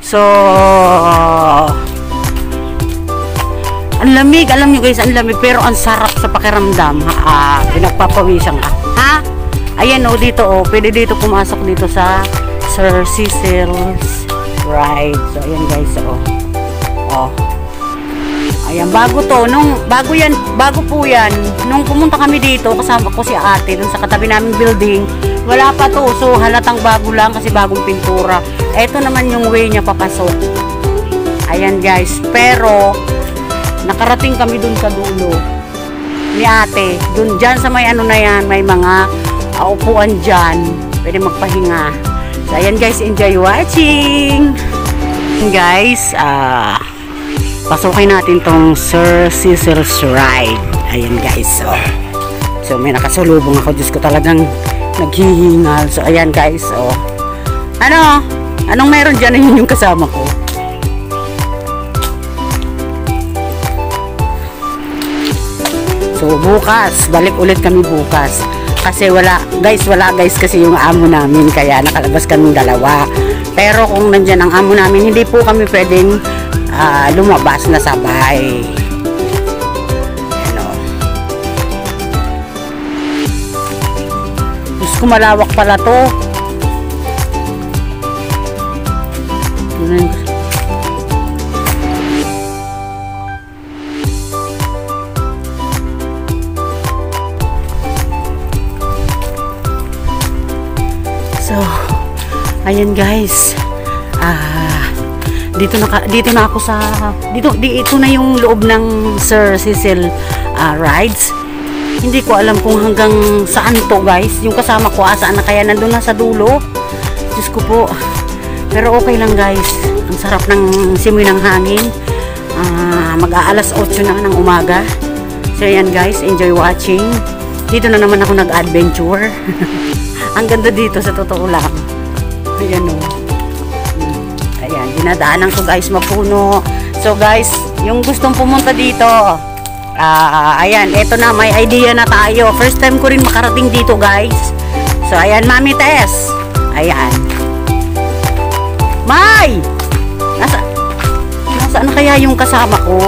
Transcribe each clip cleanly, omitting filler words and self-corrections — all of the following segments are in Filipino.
So, ang lamig, alam nyo guys, ang lamig, pero ang sarap sa pakiramdam. Pinagpapawisan ka. Ha? Ayan o, dito o, pwede dito pumasok dito sa Sir Cecil's Ride. So, ayan guys, o. Ayan, bago to, bago po yan, nung pumunta kami dito, kasama ko si ate, dun sa katabi naming building, wala pa to, so halatang bago lang kasi bagong pintura. Eto naman yung way niya papasok. Ayan guys, pero, nakarating kami dun sa dulo ni ate, dun dyan sa may ano na yan, may mga upuan dyan, pwede magpahinga. So, ayan guys, enjoy watching! Guys, pasukin natin tong Sir Cecil's Ride. Ayan guys, so may nakasulubong ako. Diyos ko, talagang naghihingal. So ayan guys, anong meron dyan? Yun yung kasama ko. So bukas, balik ulit kami bukas. Kasi wala guys kasi yung amo namin, kaya nakalabas kaming dalawa. Pero kung nandyan ang amo namin, hindi po kami pwedeng lumabas na sabay. Ano. Diyos ko, malawak pala to. So, ayan guys. Dito na ako sa dito na yung loob ng Sir Cecil Rides. Hindi ko alam kung hanggang saan to guys. Yung kasama ko saan na, kaya nandun na sa dulo. Diyos ko po. Pero okay lang guys. Ang sarap ng simoy ng hangin. Mag-aalas 8 na ng umaga. So ayan guys, enjoy watching. Dito na naman ako nag-adventure. Ang ganda dito sa totoo lang. Ayan o. Ayan, dinadaanan ko guys, mapuno. So guys, yung gustong pumunta dito, ayan, eto na, may idea na tayo. First time ko rin makarating dito guys. So ayan, Mami Tess. Ayan. May! Nasaan na kaya yung kasama ko?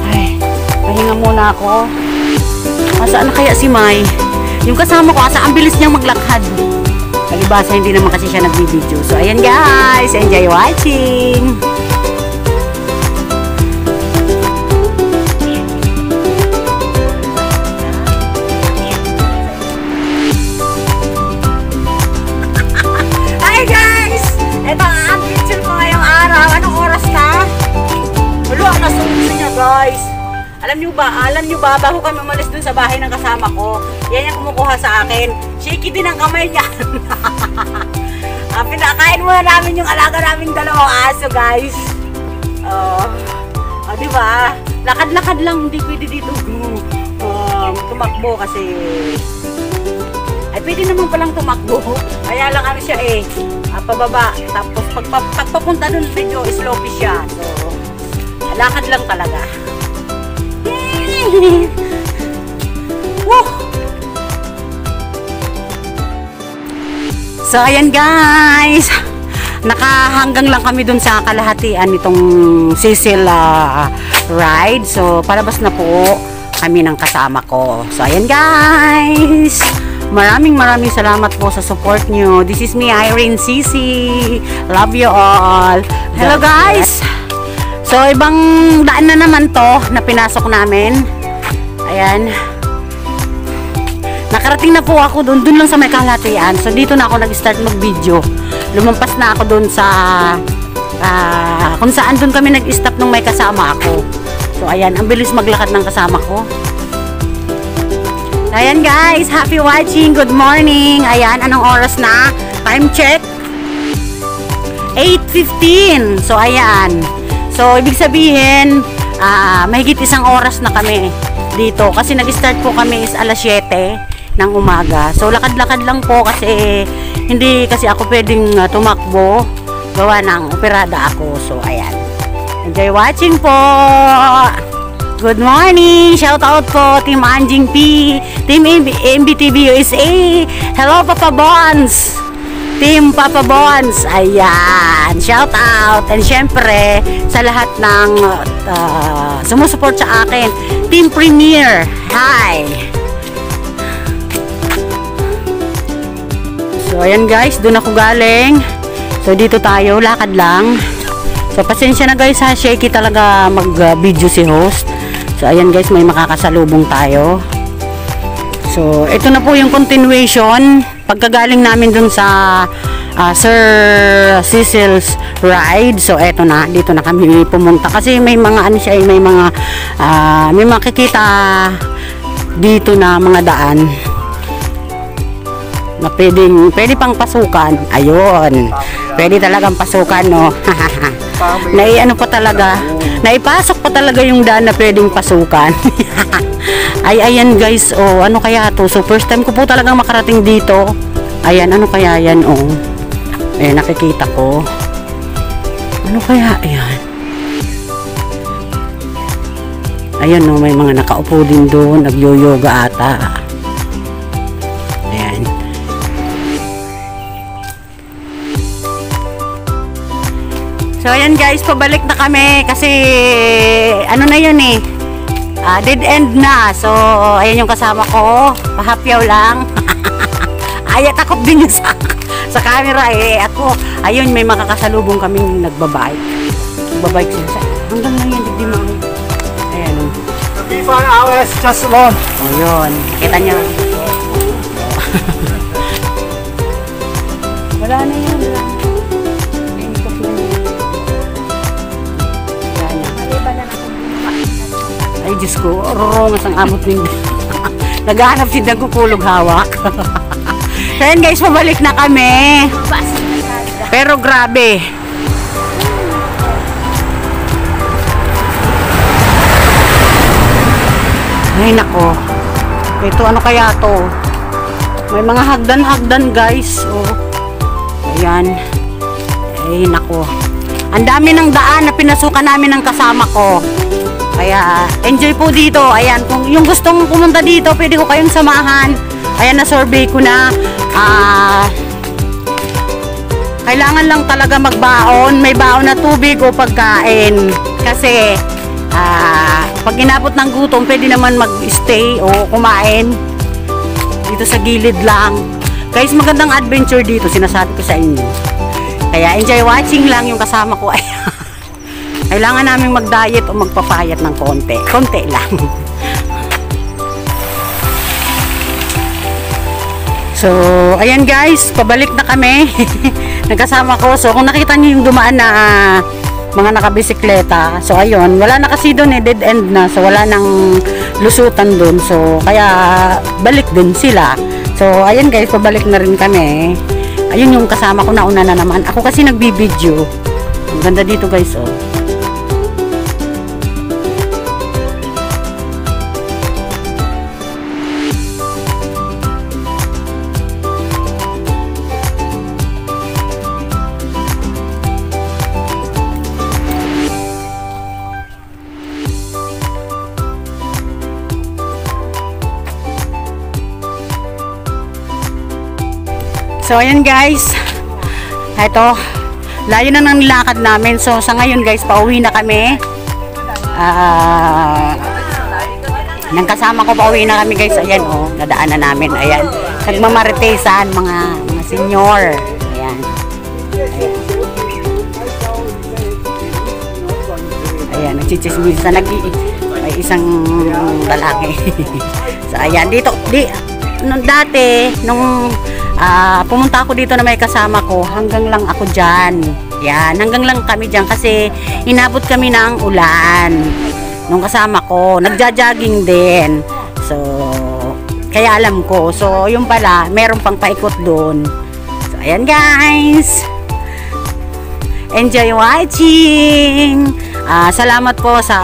Ay, pahinga muna ako. Nasaan na kaya si May? Yung kasama ko, ang bilis niyang maglakad. Kalibasa, hindi naman kasi siya nagbibideo. So, ayan guys. Enjoy watching. Hi guys! Ito ang picture ko ngayong araw. Anong oras na? Wala, nasulit niya guys. Alam nyo ba, bago kami umalis dun sa bahay ng kasama ko, yan yung kumukuha sa akin. Shaky din ang kamay niya. Pinakain muna namin yung alaga naming dalawang aso, guys. Diba? Lakad-lakad lang, hindi pwede dito tumakbo kasi ay pwede naman palang tumakbo. Kaya lang ano siya pababa. Tapos pagpapunta dun, medyo sloppy siya. So, lakad lang talaga. Woo! So ayan guys, nakahanggang lang kami dun sa kalahatian nitong Cecil Ride. So palabas na po kami ng kasama ko. So ayan guys, maraming salamat po sa support nyo. This is me, Irene Cici. Love you all. Hello guys. So ibang daan na naman to na pinasok namin. Ayan. Nakarating na po ako dun lang sa may kalahatian. So dito na ako nag-start mag-video. Lumampas na ako dun sa kung saan dun kami nag-stop nung may kasama ako. So ayan, ang bilis maglakad ng kasama ko. Ayan guys, happy watching. Good morning. Ayan, anong oras na? Time check 8:15. So ayan. So ibig sabihin mahigit isang oras na kami dito kasi nag-start po kami is alas 7 ng umaga. So lakad-lakad lang po kasi hindi kasi ako pwedeng tumakbo, gawa ng operada ako. So ayan, enjoy watching po. Good morning, shout out po Team Anjing P, Team MBTV USA. Hello Papa Bonds. Team Papa Bonds. Ayan. Shout out. And syempre, sa lahat ng sumusuport sa akin. Team Premier. Hi. So, ayan guys. Doon ako galing. So, dito tayo. Lakad lang. So, pasensya na guys ha. Shaky talaga mag-video si host. So, ayan guys. May makakasalubong tayo. So, ito na po yung continuation. Pagkagaling namin dun sa Sir Cecil's ride. So, eto na. Dito na kami pumunta. Kasi may mga ano siya, may makikita dito na mga daan na pwede pang pasukan. Ayun. Pwede talagang pasukan, no? Ano pa talaga. Naipasok pa talaga yung daan na pwedeng pasukan. Ay, ayan guys, oh, ano kaya to? So, first time ko po talagang makarating dito. Ayan, ano kaya yan, oh. Ayan, nakikita ko. Ano kaya, ayan. Ayan, oh, may mga nakaupo din doon. Nag-yoga ata. Ayan. So, ayan guys, pabalik na kami. Kasi, ano na yun eh. Dead end na. So, ayan yung kasama ko. Pahapyaw lang. Ay, takot din yung sa camera eh. Ako, ayun, may makakasalubong kaming nagbabike. Nagbabike sila. Hanggang na yan, hindi mo. Ayan. The FIFA hours just long. O, yun. Kita nyo. Wala na yun. Ay, Diyos ko, rongas ang abot din. Naghahanap si nagkukulog hawak. So, yan guys, pabalik na kami. Pero grabe. Ay, nako. Ito, ano kaya to? May mga hagdan-hagdan guys. Oh. Ayan. Ay, nako. Ang dami ng daan na pinasukan namin ng kasama ko. Kaya, enjoy po dito. Ayan, kung yung gustong pumunta dito, pwede ko kayong samahan. Ayan, na-survey ko na. Kailangan lang talaga magbaon. May baon na tubig o pagkain. Kasi, pag inabot ng gutom, pwede naman mag-stay o kumain. Dito sa gilid lang. Guys, magandang adventure dito. Sinasabi ko sa inyo. Kaya, enjoy watching lang yung kasama ko. Ayan. Kailangan namin mag-diet o magpapayat ng konti. Konti lang. So, ayan guys. Pabalik na kami. Nagkasama ko. So, kung nakita niyo yung dumaan na mga nakabisikleta. So, ayun. Wala na kasi doon eh. Dead end na. So, wala nang lusutan doon. So, kaya balik din sila. So, ayan guys. Pabalik na rin kami. Ayun yung kasama ko na una na naman. Ako kasi nagbibideo. Ang ganda dito guys, oh. So, ayan guys. Ito, layo na ng lakad namin. So, sa ngayon guys, pauwi na kami. Nang kasama ko, pauwi na kami guys. Ayan, oh, nadaan na namin. Ayan. Nagmamaritesan, mga senior. Ayan. Ayan. Ayan, nagchichismisan. May isang lalaki. So, ayan. Dito, nung dati, nung pumunta ako dito na may kasama ko, hanggang lang ako dyan. Yan, hanggang lang kami dyan kasi inabot kami ng ulan nung kasama ko. Nagja-jogging din. So, kaya alam ko. So, yung pala, meron pang paikot doon. So, ayan guys. Enjoy watching. Salamat po sa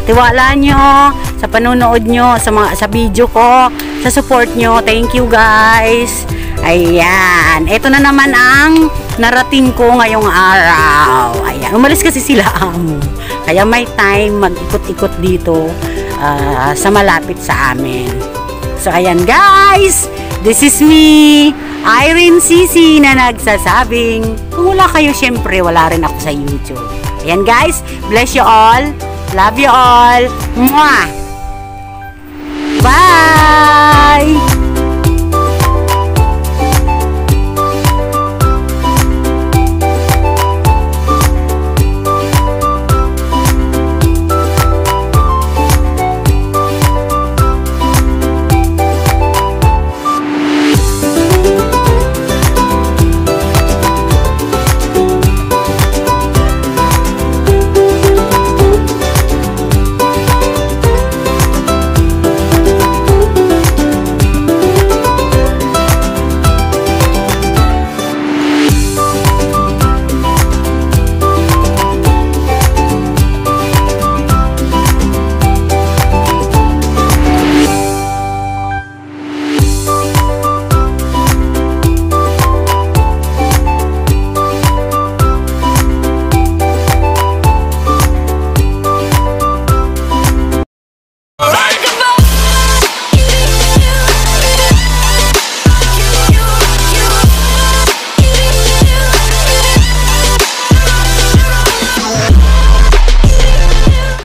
tiwala nyo, sa panunood nyo, sa video ko, sa support nyo. Thank you guys. Ayan. Ito na naman ang narating ko ngayong araw. Ayan. Umalis kasi sila amo. Kaya may time mag-ikot-ikot dito sa malapit sa amin. So, ayan guys. This is me. Irene CC na nagsasabing, kung wala kayo, syempre wala rin ako sa YouTube. Ayan guys, bless you all. Love you all. Mwah! Bye!